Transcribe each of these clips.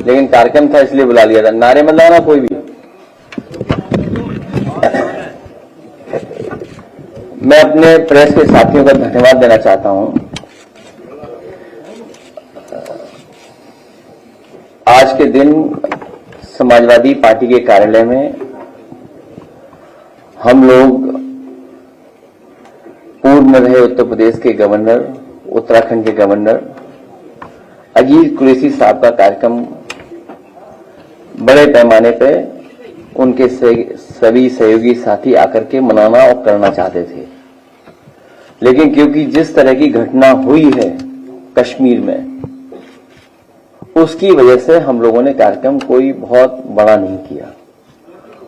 लेकिन कार्यक्रम था इसलिए बुला लिया था। नारे मत लगाना कोई भी। मैं अपने प्रेस के साथियों का धन्यवाद देना चाहता हूं। आज के दिन समाजवादी पार्टी के कार्यालय में हम लोग पूर्व में रहे उत्तर प्रदेश के गवर्नर, उत्तराखंड के गवर्नर अजीज कुरैशी साहब का कार्यक्रम बड़े पैमाने पर उनके सभी सहयोगी साथी आकर के मनाना और करना चाहते थे, लेकिन क्योंकि जिस तरह की घटना हुई है कश्मीर में, उसकी वजह से हम लोगों ने कार्यक्रम कोई बहुत बड़ा नहीं किया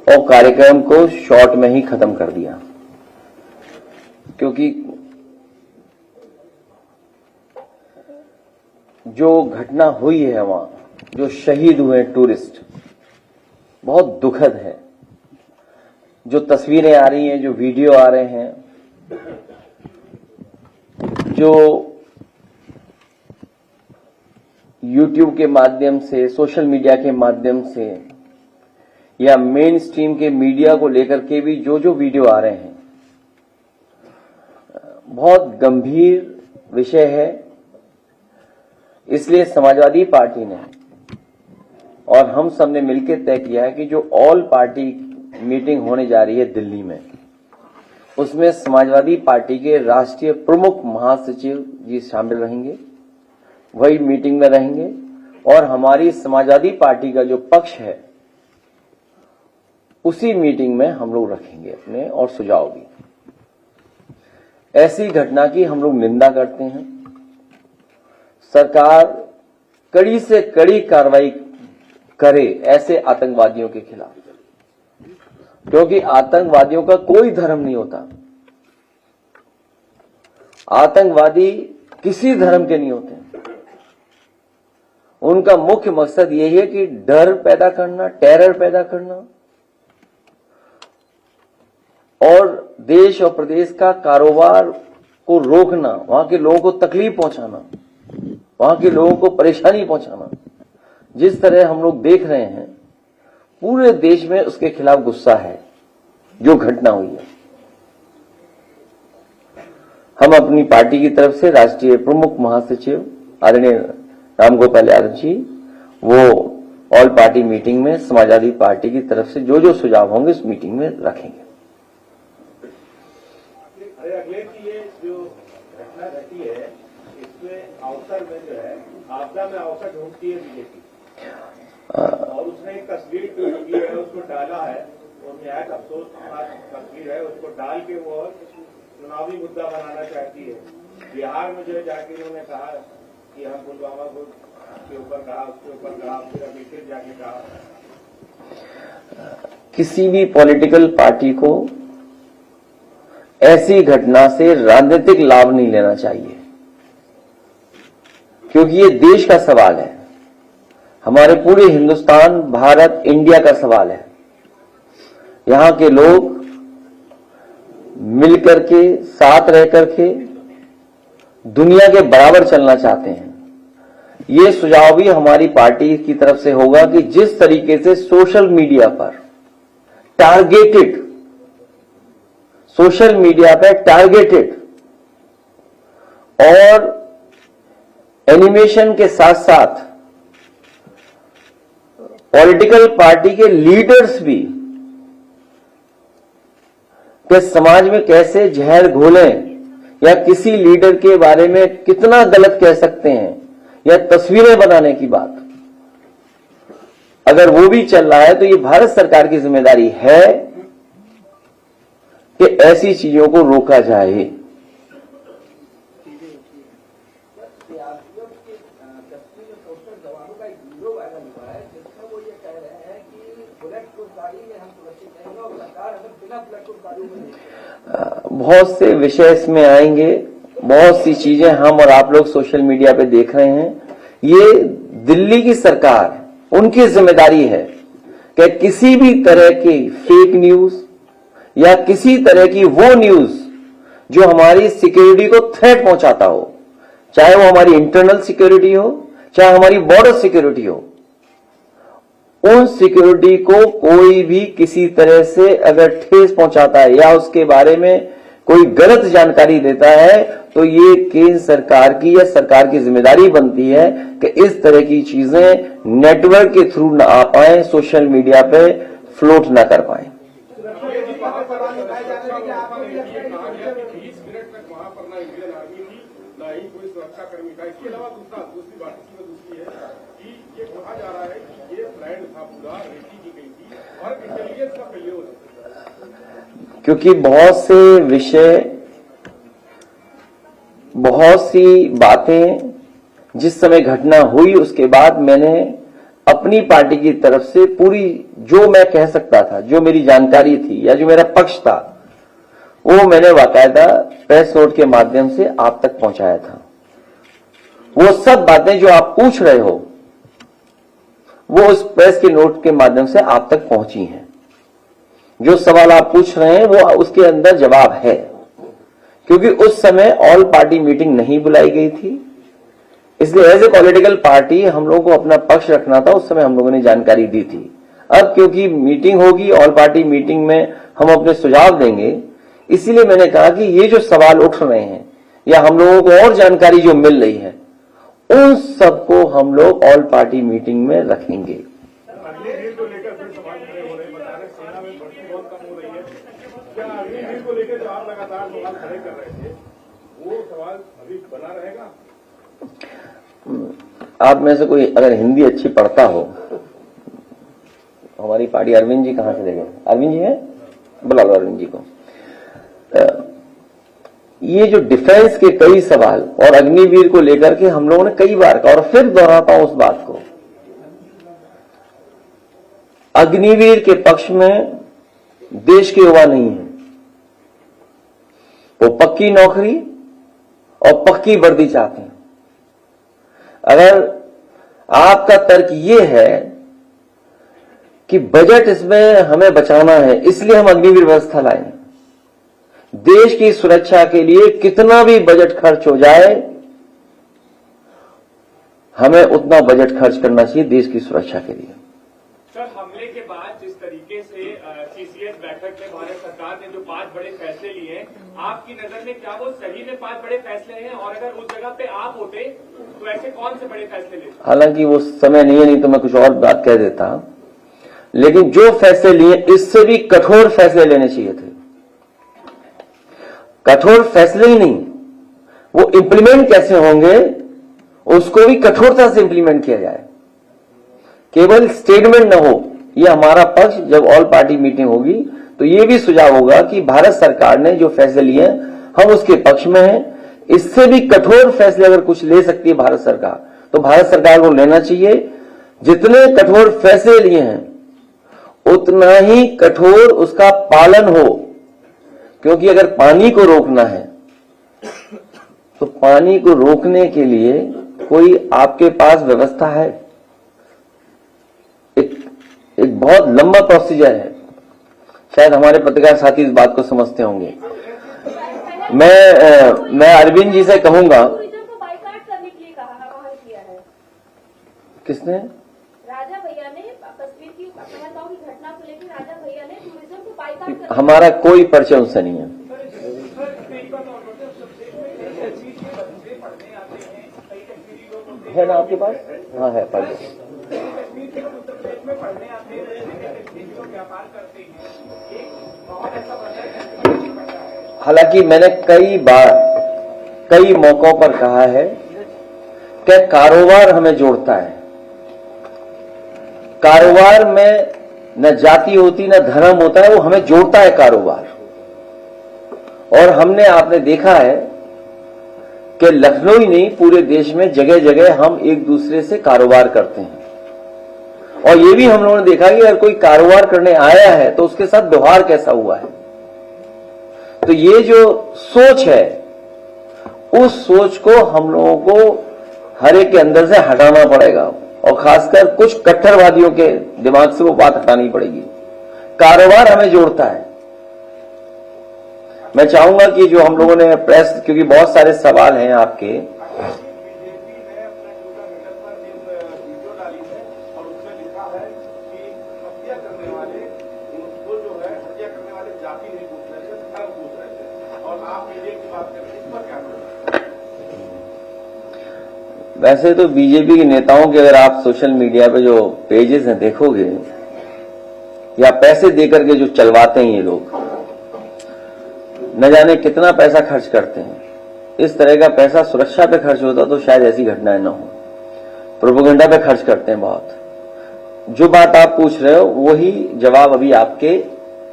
और कार्यक्रम को शॉर्ट में ही खत्म कर दिया। क्योंकि जो घटना हुई है वहां, जो शहीद हुए टूरिस्ट, बहुत दुखद है। जो तस्वीरें आ रही हैं, जो वीडियो आ रहे हैं, जो YouTube के माध्यम से, सोशल मीडिया के माध्यम से या मेन स्ट्रीम के मीडिया को लेकर के भी जो वीडियो आ रहे हैं, बहुत गंभीर विषय है। इसलिए समाजवादी पार्टी ने और हम सब ने मिलकर तय किया है कि जो ऑल पार्टी मीटिंग होने जा रही है दिल्ली में, उसमें समाजवादी पार्टी के राष्ट्रीय प्रमुख महासचिव जी शामिल रहेंगे, वही मीटिंग में रहेंगे और हमारी समाजवादी पार्टी का जो पक्ष है उसी मीटिंग में हम लोग रखेंगे अपने और सुझाव भी। ऐसी घटना की हम लोग निंदा करते हैं। सरकार कड़ी से कड़ी कार्रवाई करे ऐसे आतंकवादियों के खिलाफ, क्योंकि आतंकवादियों का कोई धर्म नहीं होता। आतंकवादी किसी धर्म के नहीं होते। उनका मुख्य मकसद यही है कि डर पैदा करना, टेरर पैदा करना और देश और प्रदेश का कारोबार को रोकना, वहां के लोगों को तकलीफ पहुंचाना, वहां के लोगों को परेशानी पहुंचाना। जिस तरह हम लोग देख रहे हैं पूरे देश में उसके खिलाफ गुस्सा है जो घटना हुई है। हम अपनी पार्टी की तरफ से राष्ट्रीय प्रमुख महासचिव आदरणीय रामगोपाल यादव जी, वो ऑल पार्टी मीटिंग में समाजवादी पार्टी की तरफ से जो सुझाव होंगे उस मीटिंग में रखेंगे। अगले की ये जो घटना घटी है, इसमें अवसर में जो है आपदा में अवसर ढूंढती है बीजेपी, और उसने एक तस्वीर ट्वीट की है, उसको डाला है, और निहायत अफसोस तस्वीर है, उसको डाल के वो चुनावी मुद्दा बनाना चाहती है। बिहार में जो है जाके उन्होंने कहा कि हम पुलवामा को के ऊपर कहा, उसके ऊपर कहा, फिर अभी फिर जाके कहा। किसी भी पॉलिटिकल पार्टी को ऐसी घटना से राजनीतिक लाभ नहीं लेना चाहिए, क्योंकि ये देश का सवाल है, हमारे पूरे हिंदुस्तान, भारत, इंडिया का सवाल है। यहां के लोग मिलकर के, साथ रह करके दुनिया के बराबर चलना चाहते हैं। ये सुझाव भी हमारी पार्टी की तरफ से होगा कि जिस तरीके से सोशल मीडिया पर टारगेटेड और एनिमेशन के साथ साथ पॉलिटिकल पार्टी के लीडर्स भी कि समाज में कैसे जहर घोलें या किसी लीडर के बारे में कितना गलत कह सकते हैं या तस्वीरें बनाने की बात, अगर वो भी चल रहा है तो ये भारत सरकार की जिम्मेदारी है कि ऐसी चीजों को रोका जाए। बहुत से विषय इसमें आएंगे, बहुत सी चीजें हम और आप लोग सोशल मीडिया पे देख रहे हैं। ये दिल्ली की सरकार, उनकी जिम्मेदारी है कि किसी भी तरह की फेक न्यूज या किसी तरह की वो न्यूज जो हमारी सिक्योरिटी को थ्रेट पहुंचाता हो, चाहे वो हमारी इंटरनल सिक्योरिटी हो, चाहे हमारी बॉर्डर सिक्योरिटी हो, उन सिक्योरिटी को कोई भी किसी तरह से अगर ठेस पहुंचाता है या उसके बारे में कोई गलत जानकारी देता है तो ये केंद्र सरकार की या सरकार की जिम्मेदारी बनती है कि इस तरह की चीजें नेटवर्क के थ्रू ना आ पाए, सोशल मीडिया पे फ्लोट ना कर पाए। 20 मिनट तक वहां पर ना इंडियन आर्मी थी ना ही कोई सुरक्षाकर्मी था। इसके अलावा दूसरी बात दूसरी है कि ये कहा जा रहा है कि ये प्लान था, पूरा रेकी की गई थी और इंटेलिजेंस का फेल्योर है, क्योंकि बहुत से विषय, बहुत सी बातें जिस समय घटना हुई उसके बाद मैंने अपनी पार्टी की तरफ से पूरी जो मैं कह सकता था, जो मेरी जानकारी थी या जो मेरा पक्ष था, वो मैंने बाकायदा प्रेस नोट के माध्यम से आप तक पहुंचाया था। वो सब बातें जो आप पूछ रहे हो वो उस प्रेस के नोट के माध्यम से आप तक पहुंची हैं। जो सवाल आप पूछ रहे हैं वो उसके अंदर जवाब है, क्योंकि उस समय ऑल पार्टी मीटिंग नहीं बुलाई गई थी, इसलिए एज ए पॉलिटिकल पार्टी हम लोगों को अपना पक्ष रखना था। उस समय हम लोगों ने जानकारी दी थी। अब क्योंकि मीटिंग होगी, ऑल पार्टी मीटिंग में हम अपने सुझाव देंगे, इसीलिए मैंने कहा कि ये जो सवाल उठ रहे हैं या हम लोगों को और जानकारी जो मिल रही है उन सबको हम लोग ऑल पार्टी मीटिंग में रखेंगे। अग्निवीर को लेकर फिर सवाल खड़े हो रहे हैं, बता रहे सेना में भर्ती बहुत कम हो रही है। क्या अग्निवीर को लेकर जो आप लगातार सवाल खड़े कर रहे थे वो सवाल अभी बना रहेगा? आप में से कोई अगर हिंदी अच्छी पढ़ता हो, हमारी पार्टी, अरविंद जी कहां से ले गए? अरविंद जी है, बुला लो अरविंद जी को। ये जो डिफेंस के कई सवाल और अग्निवीर को लेकर के हम लोगों ने कई बार कहा और फिर दोहराता हूं उस बात को, अग्निवीर के पक्ष में देश के युवा नहीं है। वो पक्की नौकरी और पक्की वर्दी चाहते हैं। अगर आपका तर्क ये है कि बजट इसमें हमें बचाना है इसलिए हम अग्निवीर व्यवस्था लाए, देश की सुरक्षा के लिए कितना भी बजट खर्च हो जाए हमें उतना बजट खर्च करना चाहिए देश की सुरक्षा के लिए। सर, हमले के बाद जिस तरीके से सीसीएस बैठक में भारत सरकार ने जो 5 बड़े फैसले लिए हैं, आपकी नजर में क्या वो सही में 5 बड़े फैसले हैं? और अगर उस जगह पे आप होते तो ऐसे कौन से बड़े फैसले लेते? हालांकि वो समय नहीं है, नहीं तो मैं कुछ और बात कह देता, लेकिन जो फैसले लिए इससे भी कठोर फैसले लेने चाहिए थे। कठोर फैसले ही नहीं, वो इंप्लीमेंट कैसे होंगे उसको भी कठोरता से इंप्लीमेंट किया जाए, केवल स्टेटमेंट न हो। ये हमारा पक्ष जब ऑल पार्टी मीटिंग होगी तो ये भी सुझाव होगा कि भारत सरकार ने जो फैसले लिए हम उसके पक्ष में हैं। इससे भी कठोर फैसले अगर कुछ ले सकती है भारत सरकार तो भारत सरकार को लेना चाहिए। जितने कठोर फैसले लिए हैं उतना ही कठोर उसका पालन हो, क्योंकि अगर पानी को रोकना है तो पानी को रोकने के लिए कोई आपके पास व्यवस्था है, एक बहुत लंबा प्रोसीजर है। शायद हमारे पत्रकार साथी इस बात को समझते होंगे। मैं अरविंद जी से कहूंगा, किसने? राजा भैया ने कश्मीर की पहलगाम की घटना को लेकर राजा भैया ने टूरिज्म को बाइकाट कर, हमारा कोई परिचय उनसे नहीं है। है ना आपके पास? हाँ है, पढ़ लो। हालांकि मैंने कई बार कई मौकों पर कहा है कि कारोबार हमें जोड़ता है। कारोबार में न जाति होती न धर्म होता है, वो हमें जोड़ता है कारोबार। और हमने आपने देखा है कि लखनऊ ही नहीं पूरे देश में जगह जगह हम एक दूसरे से कारोबार करते हैं। और ये भी हम लोगों ने देखा कि अगर कोई कारोबार करने आया है तो उसके साथ व्यवहार कैसा हुआ है। तो ये जो सोच है उस सोच को हम लोगों को हर एक के अंदर से हटाना पड़ेगा और खासकर कुछ कट्टरवादियों के दिमाग से वो बात हटानी पड़ेगी। कारोबार हमें जोड़ता है। मैं चाहूंगा कि जो हम लोगों ने प्रेस, क्योंकि बहुत सारे सवाल हैं आपके, बीजेपी ने अपने ट्विटर हैंडल पर एक वीडियो डाली है और उसमें लिखा है कि बात ही नहीं पूछ रहे थे, धर्म पूछ रहे थे, और आप मीडिया की बात कर रहे हैं, इस पर क्या करें? वैसे तो बीजेपी के नेताओं के अगर आप सोशल मीडिया पे जो पेजेस हैं देखोगे, या पैसे देकर के जो चलवाते हैं ये लोग, न जाने कितना पैसा खर्च करते हैं। इस तरह का पैसा सुरक्षा पे खर्च होता तो शायद ऐसी घटनाएं न हो। प्रोपेगेंडा पे खर्च करते हैं बहुत। जो बात आप पूछ रहे हो वही जवाब अभी आपके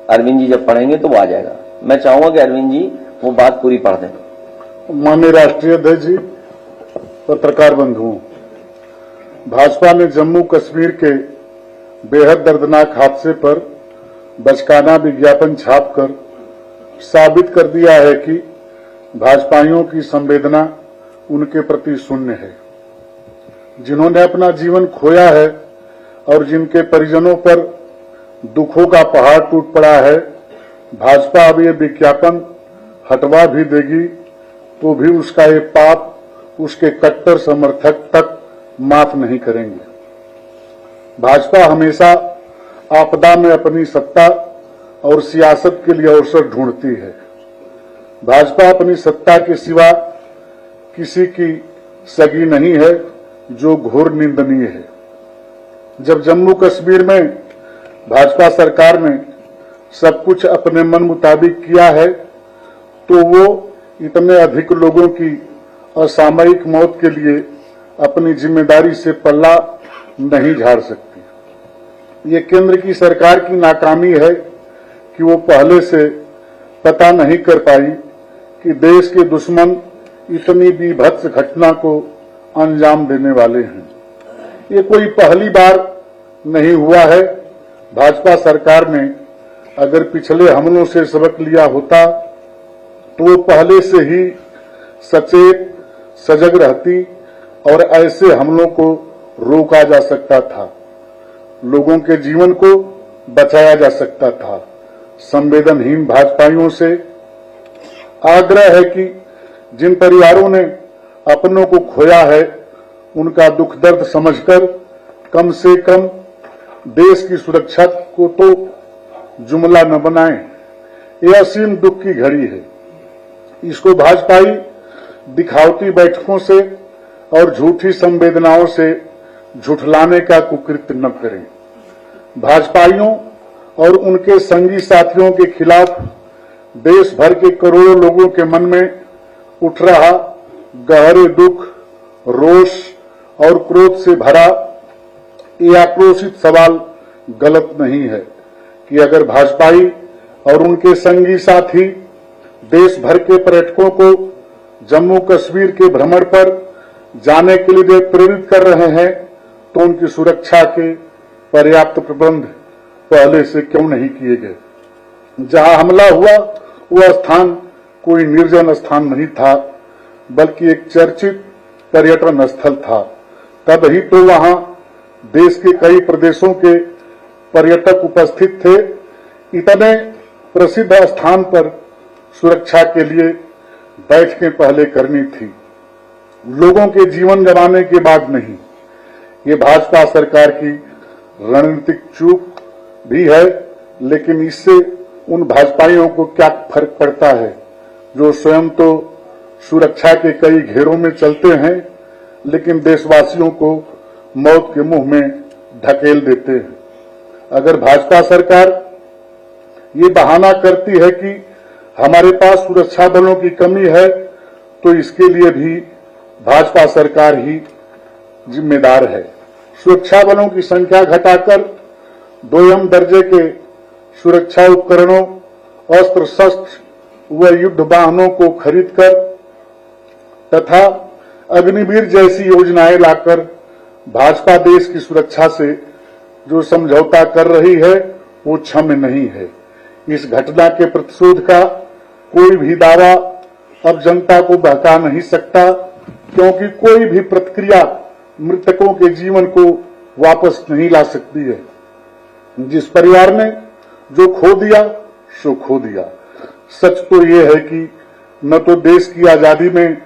अरविंद जी जब पढ़ेंगे तो वो आ जाएगा। मैं चाहूंगा कि अरविंद जी वो बात पूरी पढ़ दें। माननीय राष्ट्रीय अध्यक्ष जी, पत्रकार बंधुओं, भाजपा ने जम्मू कश्मीर के बेहद दर्दनाक हादसे पर बचकाना विज्ञापन छापकर साबित कर दिया है कि भाजपाइयों की संवेदना उनके प्रति शून्य है। जिन्होंने अपना जीवन खोया है और जिनके परिजनों पर दुखों का पहाड़ टूट पड़ा है, भाजपा अब ये विज्ञापन हटवा भी देगी तो भी उसका ये पाप उसके कट्टर समर्थक तक माफ नहीं करेंगे। भाजपा हमेशा आपदा में अपनी सत्ता और सियासत के लिए अवसर ढूंढती है। भाजपा अपनी सत्ता के सिवा किसी की सगी नहीं है, जो घोर निंदनीय है। जब जम्मू कश्मीर में भाजपा सरकार ने सब कुछ अपने मन मुताबिक किया है तो वो इतने अधिक लोगों की असामयिक मौत के लिए अपनी जिम्मेदारी से पल्ला नहीं झाड़ सकती। ये केंद्र की सरकार की नाकामी है कि वो पहले से पता नहीं कर पाई कि देश के दुश्मन इतनी बीभत्स घटना को अंजाम देने वाले हैं। ये कोई पहली बार नहीं हुआ है। भाजपा सरकार ने अगर पिछले हमलों से सबक लिया होता तो वो पहले से ही सचेत सजग रहती और ऐसे हमलों को रोका जा सकता था, लोगों के जीवन को बचाया जा सकता था। संवेदनहीन भाजपाइयों से आग्रह है कि जिन परिवारों ने अपनों को खोया है उनका दुख दर्द समझकर कम से कम देश की सुरक्षा को तो जुमला न बनाएं। यह असीम दुख की घड़ी है। इसको भाजपाई दिखावटी बैठकों से और झूठी संवेदनाओं से झुठलाने का कुकृत्य न करें। भाजपाइयों और उनके संगी साथियों के खिलाफ देश भर के करोड़ों लोगों के मन में उठ रहा गहरे दुख, रोष और क्रोध से भरा ये आक्रोशित सवाल गलत नहीं है कि अगर भाजपाई और उनके संगी साथी देश भर के पर्यटकों को जम्मू कश्मीर के भ्रमण पर जाने के लिए प्रेरित कर रहे हैं तो उनकी सुरक्षा के पर्याप्त प्रबंध पहले से क्यों नहीं किए गए। जहां हमला हुआ वह स्थान कोई निर्जन स्थान नहीं था, बल्कि एक चर्चित पर्यटन स्थल था। तब ही तो वहां देश के कई प्रदेशों के पर्यटक उपस्थित थे। इतने प्रसिद्ध स्थान पर सुरक्षा के लिए बैठकें पहले करनी थी, लोगों के जीवन गंवाने के बाद नहीं। ये भाजपा सरकार की रणनीतिक चूक भी है, लेकिन इससे उन भाजपाइयों को क्या फर्क पड़ता है जो स्वयं तो सुरक्षा के कई घेरों में चलते हैं लेकिन देशवासियों को मौत के मुंह में ढकेल देते हैं। अगर भाजपा सरकार ये बहाना करती है कि हमारे पास सुरक्षा बलों की कमी है तो इसके लिए भी भाजपा सरकार ही जिम्मेदार है। सुरक्षा बलों की संख्या घटाकर 2M दर्जे के सुरक्षा उपकरणों, अस्त्र शस्त्र व युद्ध वाहनों को खरीदकर तथा अग्निवीर जैसी योजनाएं लाकर भाजपा देश की सुरक्षा से जो समझौता कर रही है वो क्षम्य नहीं है। इस घटना के प्रतिशोध का कोई भी दावा अब जनता को बहका नहीं सकता, क्योंकि कोई भी प्रतिक्रिया मृतकों के जीवन को वापस नहीं ला सकती है। जिस परिवार ने जो खो दिया सो खो दिया। सच तो ये है कि न तो देश की आजादी में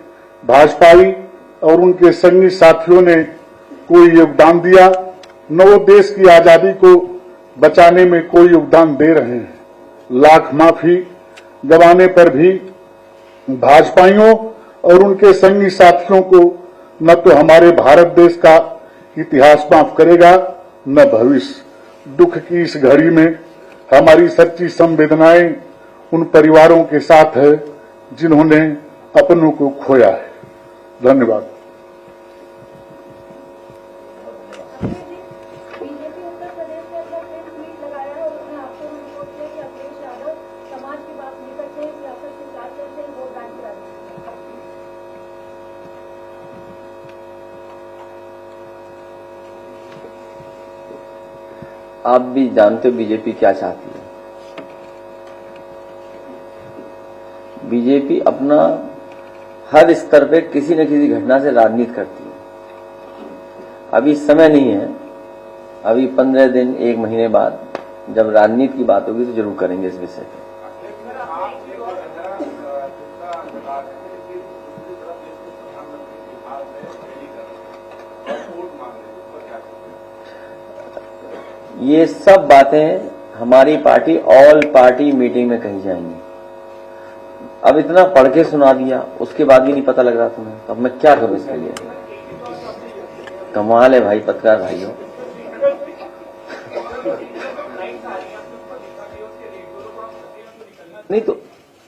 भाजपाई और उनके संगी साथियों ने कोई योगदान दिया, न वो देश की आजादी को बचाने में कोई योगदान दे रहे हैं। लाख माफी गंवाने पर भी भाजपाइयों और उनके संगी साथियों को न तो हमारे भारत देश का इतिहास माफ करेगा न भविष्य। दुख की इस घड़ी में हमारी सच्ची संवेदनाएं उन परिवारों के साथ है जिन्होंने अपनों को खोया है। धन्यवाद। बीजेपी उत्तर प्रदेश के अंदर प्रेस मीट लगाया है और उसने आपको रिपोर्ट किया कि अखिलेश यादव समाज की बात नहीं करते हैं, सियासत के साथ चलते हैं, वोट बैंक की राजनीति करते हैं। आप भी जानते हो बीजेपी क्या चाहती है। बीजेपी अपना हर स्तर पे किसी न किसी घटना से राजनीति करती है। अभी समय नहीं है, अभी 15 दिन 1 महीने बाद जब राजनीति की बात होगी तो जरूर करेंगे इस विषय पे। ये सब बातें हमारी पार्टी ऑल पार्टी मीटिंग में कही जाएंगी। अब इतना पढ़ के सुना दिया, उसके बाद भी नहीं पता लग रहा तुम्हें, अब मैं क्या करूं इसके लिए। कमाल है भाई पत्रकार भाइयों। नहीं तो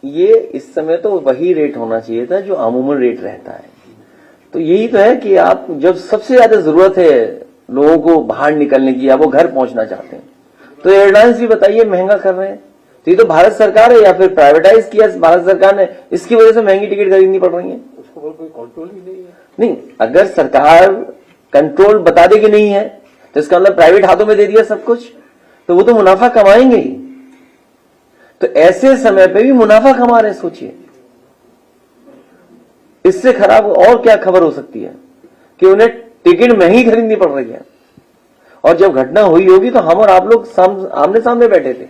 ये इस समय तो वही रेट होना चाहिए था जो अमूमन रेट रहता है। तो यही तो है कि आप जब सबसे ज्यादा जरूरत है लोगों को बाहर निकलने की या वो घर पहुंचना चाहते हैं तो एयरलाइंस भी बताइए महंगा कर रहे हैं। तो ये तो भारत सरकार है या फिर प्राइवेटाइज किया भारत सरकार ने, इसकी वजह से महंगी टिकट खरीदनी पड़ रही है। उसको कोई कंट्रोल ही नहीं है। नहीं, अगर सरकार कंट्रोल बता देगी नहीं है तो इसका मतलब प्राइवेट हाथों में दे दिया सब कुछ, तो वो तो मुनाफा कमाएंगे ही। तो ऐसे समय पे भी मुनाफा कमा रहे हैं, सोचिए इससे खराब और क्या खबर हो सकती है कि उन्हें टिकट महंगी खरीदनी पड़ रही है। और जब घटना हुई होगी तो हम और आप लोग आमने सामने बैठे थे।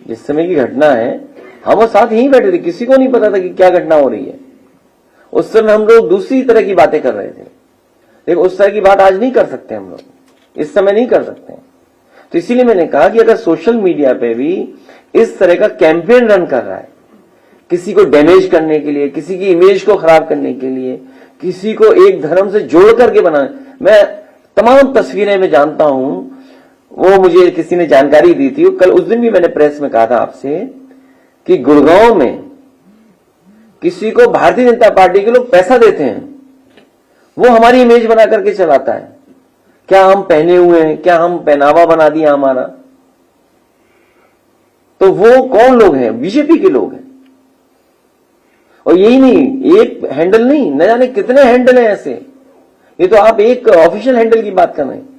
जिस समय की घटना है हम और साथ यहीं बैठे थे, किसी को नहीं पता था कि क्या घटना हो रही है। उस समय हम लोग दूसरी तरह की बातें कर रहे थे, लेकिन उस तरह की बात आज नहीं कर सकते हम लोग, इस समय नहीं कर सकते। तो इसीलिए मैंने कहा कि अगर सोशल मीडिया पे भी इस तरह का कैंपेन रन कर रहा है, किसी को डैमेज करने के लिए, किसी की इमेज को खराब करने के लिए, किसी को एक धर्म से जोड़ करके बनाने, मैं तमाम तस्वीरें में जानता हूं, वो मुझे किसी ने जानकारी दी थी। कल उस दिन भी मैंने प्रेस में कहा था आपसे कि गुड़गांव में किसी को भारतीय जनता पार्टी के लोग पैसा देते हैं, वो हमारी इमेज बना करके चलाता है। क्या हम पहने हुए हैं, क्या हम पहनावा बना दिया हमारा, तो वो कौन लोग हैं? बीजेपी के लोग हैं। और यही नहीं, एक हैंडल नहीं, न जाने कितने हैंडल हैं ऐसे। ये तो आप एक ऑफिशियल हैंडल की बात कर रहे हैं।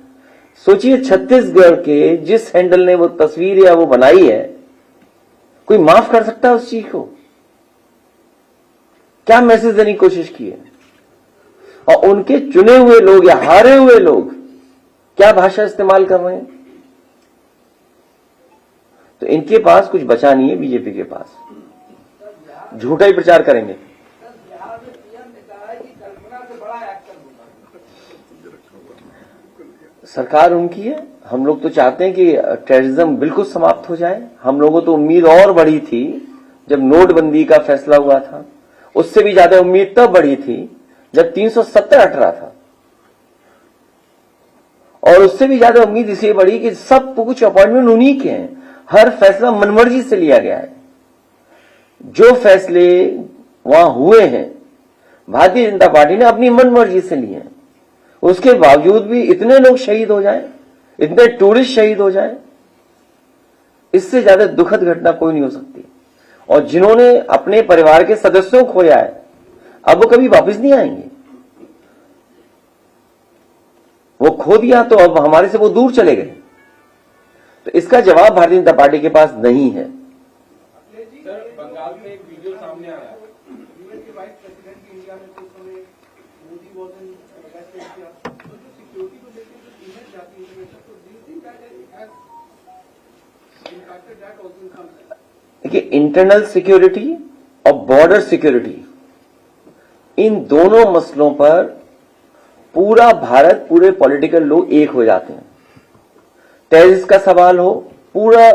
सोचिए छत्तीसगढ़ के जिस हैंडल ने वो तस्वीर या वो बनाई है, कोई माफ कर सकता है उस चीज को? क्या मैसेज देने की कोशिश की है? और उनके चुने हुए लोग या हारे हुए लोग क्या भाषा इस्तेमाल कर रहे हैं? तो इनके पास कुछ बचा नहीं है, बीजेपी के पास झूठा ही प्रचार करेंगे। सरकार उनकी है, हम लोग तो चाहते हैं कि टेररिज्म बिल्कुल समाप्त हो जाए। हम लोगों तो उम्मीद और बढ़ी थी जब नोटबंदी का फैसला हुआ था, उससे भी ज्यादा उम्मीद तब बढ़ी थी जब 370 हट रहा था, और उससे भी ज्यादा उम्मीद इसलिए बढ़ी कि सब कुछ अपॉइंटमेंट उन्हीं के हैं, हर फैसला मनमर्जी से लिया गया है। जो फैसले वहां हुए हैं भारतीय जनता पार्टी ने अपनी मनमर्जी से लिए हैं, उसके बावजूद भी इतने लोग शहीद हो जाएं, इतने टूरिस्ट शहीद हो जाएं, इससे ज्यादा दुखद घटना कोई नहीं हो सकती। और जिन्होंने अपने परिवार के सदस्यों को खोया है, अब वो कभी वापस नहीं आएंगे। वो खो दिया तो अब हमारे से वो दूर चले गए। तो इसका जवाब भारतीय जनता पार्टी के पास नहीं है। सर, बंगाल में एक वीडियो सामने आया, देखिए, इंटरनल सिक्योरिटी और बॉर्डर सिक्योरिटी, इन दोनों मसलों पर पूरा भारत, पूरे पॉलिटिकल लोग एक हो जाते हैं। टेररिस्ट का सवाल हो, पूरा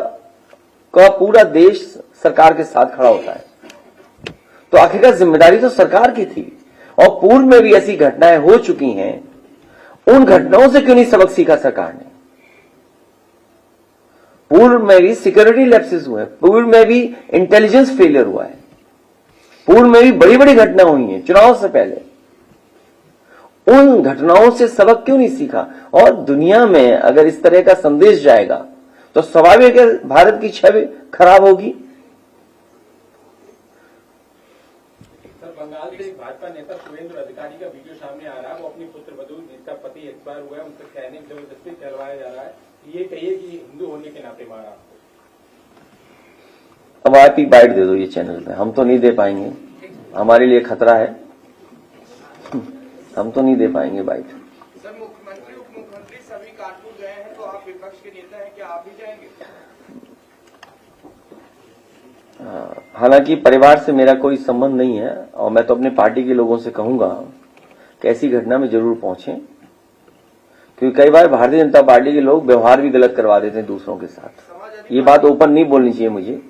का पूरा देश सरकार के साथ खड़ा होता है। तो आखिरकार जिम्मेदारी तो सरकार की थी, और पूर्व में भी ऐसी घटनाएं हो चुकी हैं। उन घटनाओं से क्यों नहीं सबक सीखा सरकार ने? पूर्व में भी सिक्योरिटी लैप्सेस हुए, पूर्व में भी इंटेलिजेंस फेलियर हुआ है, पूर्व में भी बड़ी बड़ी घटनाएं हुई हैं चुनाव से पहले। उन घटनाओं से सबक क्यों नहीं सीखा? और दुनिया में अगर इस तरह का संदेश जाएगा तो स्वाभाविक है भारत की छवि खराब होगी। सर, बंगाल से भाजपा नेता सुरेंद्र अधिकारी का वीडियो सामने आ रहा है। वो अपनी पुत्रवधू जिसका पति एक्सपायर हुआ है उनसे कहने जबरदस्ती कहलवाया जा रहा है, ये कहिए कि हिंदू होने के नाते मारा। अब आप ही बाइट दे दो ये चैनल पे, हम तो नहीं दे पाएंगे, हमारे लिए खतरा है, हम तो नहीं दे पाएंगे बाइट। सर, मुख्यमंत्री उप मुख्यमंत्री सभी कानपुर गए हैं, तो आप विपक्ष के नेता हैं, क्या आप भी जाएंगे? हालांकि परिवार से मेरा कोई संबंध नहीं है, और मैं तो अपने पार्टी के लोगों से कहूंगा कि ऐसी घटना में जरूर पहुंचे, क्योंकि कई बार भारतीय जनता पार्टी के लोग व्यवहार भी गलत करवा देते हैं दूसरों के साथ। ये बात ओपन नहीं बोलनी चाहिए मुझे,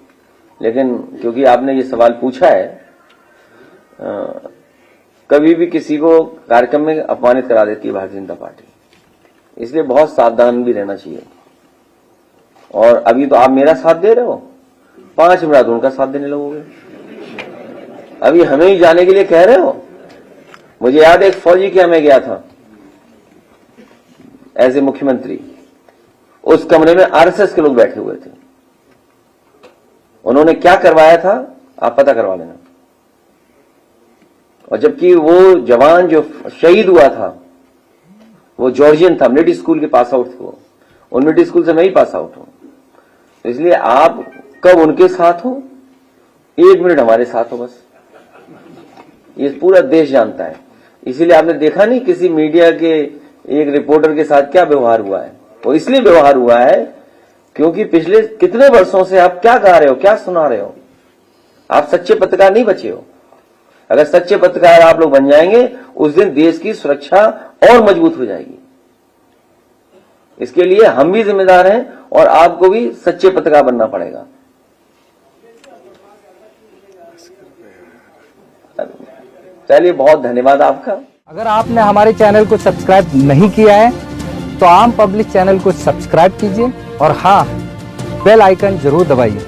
लेकिन क्योंकि आपने ये सवाल पूछा है, कभी भी किसी को कार्यक्रम में अपमानित करा देती है भारतीय जनता पार्टी, इसलिए बहुत सावधान भी रहना चाहिए। और अभी तो आप मेरा साथ दे रहे हो, 5 मिनट उनका साथ देने लगोगे। अभी हमें ही जाने के लिए कह रहे हो। मुझे याद है एक फौजी के हमें गया था एज ए मुख्यमंत्री, उस कमरे में आरएसएस के लोग बैठे हुए थे। उन्होंने क्या करवाया था आप पता करवा लेना। और जबकि वो जवान जो शहीद हुआ था वो जॉर्जियन था, मिलिट्री स्कूल के पास आउट थे, वो उन मिलिट्री स्कूल से मैं ही पास आउट हूं। तो इसलिए आप कब उनके साथ हो, 1 मिनट हमारे साथ हो बस, ये पूरा देश जानता है। इसीलिए आपने देखा नहीं किसी मीडिया के एक रिपोर्टर के साथ क्या व्यवहार हुआ है। वो इसलिए व्यवहार हुआ है क्योंकि पिछले कितने वर्षों से आप क्या गा रहे हो, क्या सुना रहे हो। आप सच्चे पत्रकार नहीं बचे हो। अगर सच्चे पत्रकार आप लोग बन जाएंगे, उस दिन देश की सुरक्षा और मजबूत हो जाएगी। इसके लिए हम भी जिम्मेदार हैं और आपको भी सच्चे पत्रकार बनना पड़ेगा। चलिए, बहुत धन्यवाद आपका। अगर आपने हमारे चैनल को सब्सक्राइब नहीं किया है तो आम पब्लिक चैनल को सब्सक्राइब कीजिए और हाँ, बेल आइकन जरूर दबाइए।